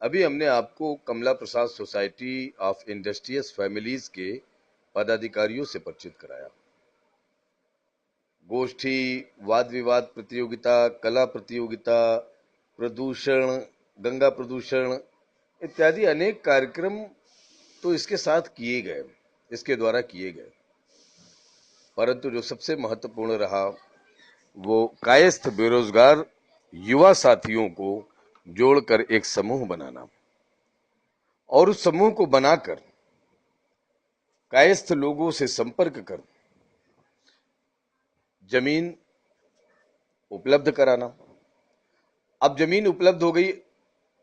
अभी हमने आपको कमला प्रसाद सोसाइटी ऑफ इंडस्ट्रियस फैमिलीज के पदाधिकारियों से परिचित कराया। गोष्ठी, वाद विवाद प्रतियोगिता, कला प्रतियोगिता, प्रदूषण, गंगा प्रदूषण इत्यादि अनेक कार्यक्रम तो इसके साथ किए गए, इसके द्वारा किए गए। परंतु जो सबसे महत्वपूर्ण रहा वो कायस्थ बेरोजगार युवा साथियों को जोड़कर एक समूह बनाना और उस समूह को बनाकर कायस्थ लोगों से संपर्क कर जमीन उपलब्ध कराना। अब जमीन उपलब्ध हो गई,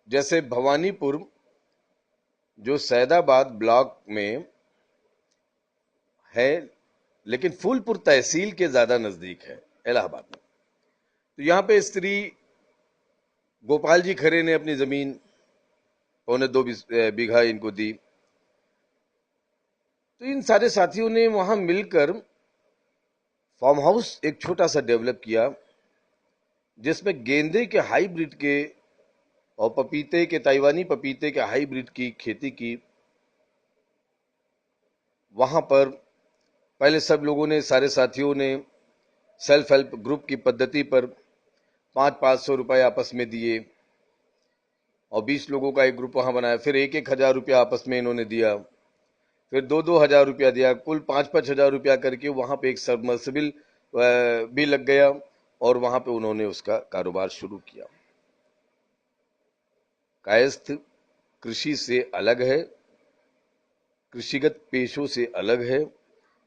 जैसे भवानीपुर जो सैदाबाद ब्लॉक में है, लेकिन फूलपुर तहसील के ज्यादा नजदीक है इलाहाबाद में। तो यहाँ पे स्त्री गोपाल जी खरे ने अपनी जमीन 2.25 बीघा इनको दी। तो इन सारे साथियों ने वहां मिलकर फार्म हाउस एक छोटा सा डेवलप किया, जिसमें गेंदे के हाइब्रिड के और पपीते के, ताइवानी पपीते के हाइब्रिड की खेती की। वहां पर पहले सब लोगों ने, सारे साथियों ने सेल्फ हेल्प ग्रुप की पद्धति पर 500-500 रुपए आपस में दिए और 20 लोगों का एक ग्रुप वहां बनाया। फिर 1-1 हजार रुपया आपस में इन्होंने दिया, फिर 2-2 हजार रुपया दिया, कुल 5-5 हजार रुपया करके वहां पे एक सबमर्सिबल भी लग गया और वहां पे उन्होंने उसका कारोबार शुरू किया। कायस्थ कृषि से अलग है, कृषिगत पेशों से अलग है,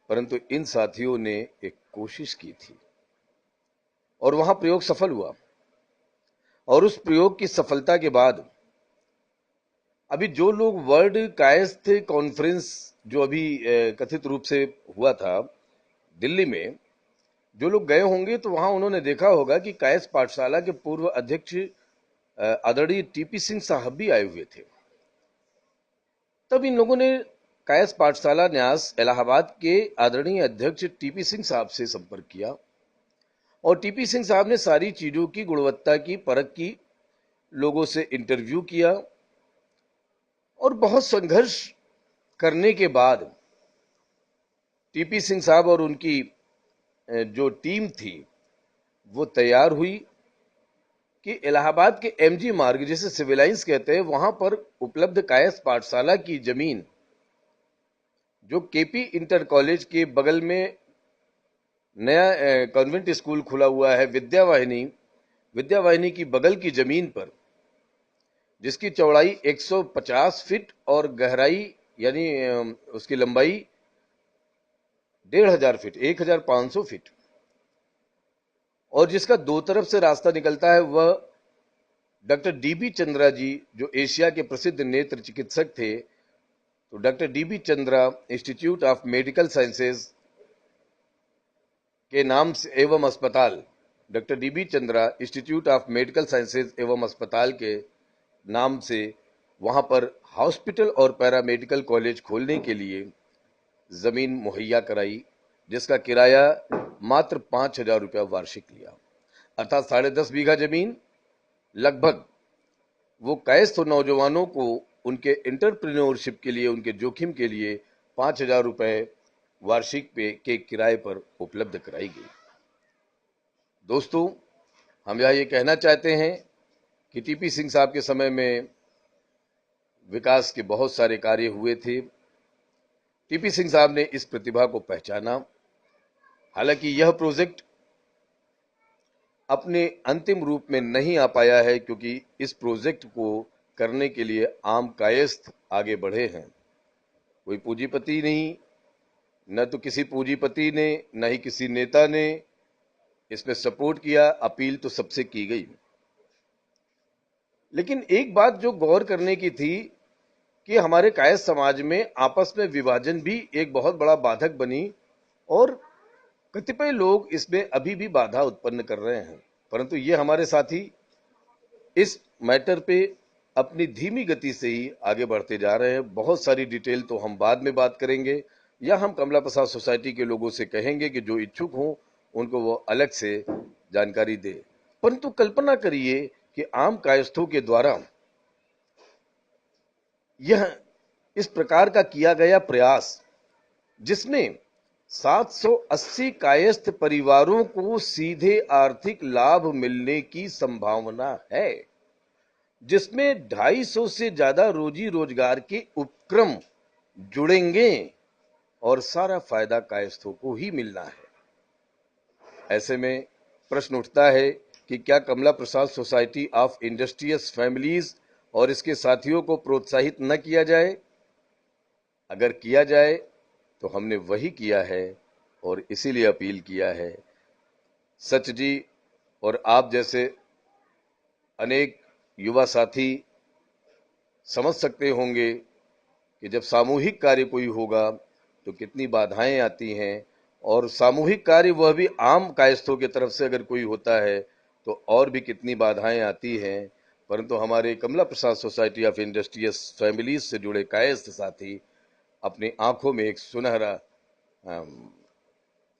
परंतु इन साथियों ने एक कोशिश की थी और वहां प्रयोग सफल हुआ। और उस प्रयोग की सफलता के बाद अभी जो लोग वर्ल्ड कायस्थ कॉन्फ्रेंस जो अभी कथित रूप से हुआ था दिल्ली में, जो लोग गए होंगे तो वहां उन्होंने देखा होगा कि कायस्थ पाठशाला के पूर्व अध्यक्ष आदरणीय टीपी सिंह साहब भी आए हुए थे। तब इन लोगों ने कायस्थ पाठशाला न्यास इलाहाबाद के आदरणीय अध्यक्ष टीपी सिंह साहब से संपर्क किया और टीपी सिंह साहब ने सारी चीजों की गुणवत्ता की परख की, लोगों से इंटरव्यू किया और बहुत संघर्ष करने के बाद टीपी सिंह साहब और उनकी जो टीम थी वो तैयार हुई कि इलाहाबाद के एमजी मार्ग, जिसे सिविल लाइंस कहते हैं, वहां पर उपलब्ध कायस्थ पाठशाला की जमीन, जो केपी इंटर कॉलेज के बगल में नया कॉन्वेंट स्कूल खुला हुआ है विद्या वाहिनी की बगल की जमीन पर, जिसकी चौड़ाई 150 फीट और गहराई यानी उसकी लंबाई 1,500 फीट, 1,500 फीट, और जिसका दो तरफ से रास्ता निकलता है, वह डॉक्टर डीबी चंद्रा जी जो एशिया के प्रसिद्ध नेत्र चिकित्सक थे, तो doctor dB Chandra institute of medical sciences के नाम से एवं अस्पताल, doctor dB Chandra institute of medical sciences एवं अस्पताल के नाम से वहां पर हॉस्पिटल और पैरामेडिकल कॉलेज खोलने के लिए जमीन मुहैया कराई, जिसका किराया मात्र 5,000 रुपया वार्षिक लिया। अर्थात 10.5 बीघा जमीन लगभग वो कायस्थ नौजवानों को उनके एंटरप्रेन्योरशिप के लिए, उनके जोखिम के लिए 5,000 रुपए वार्षिक पे के किराए पर उपलब्ध कराई गई। दोस्तों, हम यह ये कहना चाहते हैं कि टीपी सिंह साहब के समय में विकास के बहुत सारे कार्य हुए थे। टीपी सिंह साहब ने इस प्रतिभा को पहचाना। हालांकि यह प्रोजेक्ट अपने अंतिम रूप में नहीं आ पाया है, क्योंकि इस प्रोजेक्ट को करने के लिए आम कायस्थ आगे बढ़े हैं। कोई पूंजीपति नहीं, न तो किसी पूंजीपति ने, न ही किसी नेता ने इसमें सपोर्ट किया। अपील तो सबसे की गई, लेकिन एक बात जो गौर करने की थी कि हमारे कायस्थ समाज में आपस में विभाजन भी एक बहुत बड़ा बाधक बनी और कतिपय लोग इसमें अभी भी बाधा उत्पन्न कर रहे हैं। परंतु ये हमारे साथी इस मैटर पे अपनी धीमी गति से ही आगे बढ़ते जा रहे हैं। बहुत सारी डिटेल तो हम बाद में बात करेंगे, या हम कमला प्रसाद सोसाइटी के लोगों से कहेंगे कि जो इच्छुक हों उनको वो अलग से जानकारी दे। परंतु कल्पना करिए कि आम कायस्थों के द्वारा यह इस प्रकार का किया गया प्रयास जिसमें 780 कायस्थ परिवारों को सीधे आर्थिक लाभ मिलने की संभावना है, जिसमें 250 से ज्यादा रोजी रोजगार के उपक्रम जुड़ेंगे और सारा फायदा कायस्थों को ही मिलना है। ऐसे में प्रश्न उठता है कि क्या कमला प्रसाद सोसाइटी ऑफ इंडस्ट्रियस फैमिलीज और इसके साथियों को प्रोत्साहित न किया जाए? अगर किया जाए तो हमने वही किया है और इसीलिए अपील किया है। सच जी और आप जैसे अनेक युवा साथी समझ सकते होंगे कि जब सामूहिक कार्य कोई होगा तो कितनी बाधाएं आती हैं, और सामूहिक कार्य वह भी आम कायस्थों की तरफ से अगर कोई होता है तो और भी कितनी बाधाएं आती हैं। परंतु हमारे कमला प्रसाद सोसाइटी ऑफ इंडस्ट्रियस फैमिलीज से जुड़े कायस्थ साथी अपनी आंखों में एक सुनहरा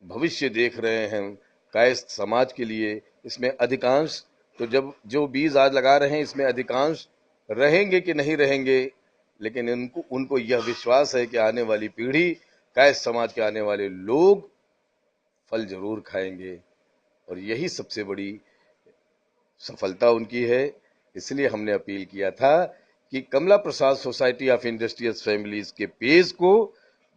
भविष्य देख रहे हैं कायस्थ समाज के लिए। इसमें अधिकांश तो जब जो बीज आज लगा रहे हैं इसमें अधिकांश रहेंगे कि नहीं रहेंगे, लेकिन उनको यह विश्वास है कि आने वाली पीढ़ी, कायस्थ समाज के आने वाले लोग फल जरूर खाएंगे और यही सबसे बड़ी सफलता उनकी है। इसलिए हमने अपील किया था कि कमला प्रसाद सोसाइटी ऑफ इंडस्ट्रियस फैमिलीज के पेज को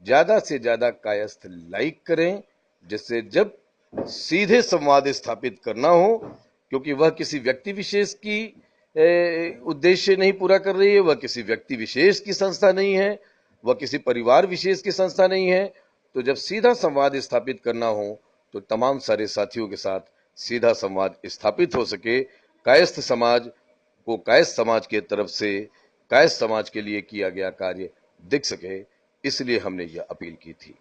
ज्यादा से ज्यादा कायस्थ लाइक करें, जिससे जब सीधे संवाद स्थापित करना हो, क्योंकि वह किसी व्यक्ति विशेष की उद्देश्य नहीं पूरा कर रही है, वह किसी व्यक्ति विशेष की संस्था नहीं है, वह किसी परिवार विशेष की संस्था नहीं है। तो जब सीधा संवाद स्थापित करना हो तो तमाम सारे साथियों के साथ सीधा संवाद स्थापित हो सके, कायस्थ समाज को कायस्थ समाज के तरफ से कायस्थ समाज के लिए किया गया कार्य दिख सके, इसलिए हमने यह अपील की थी।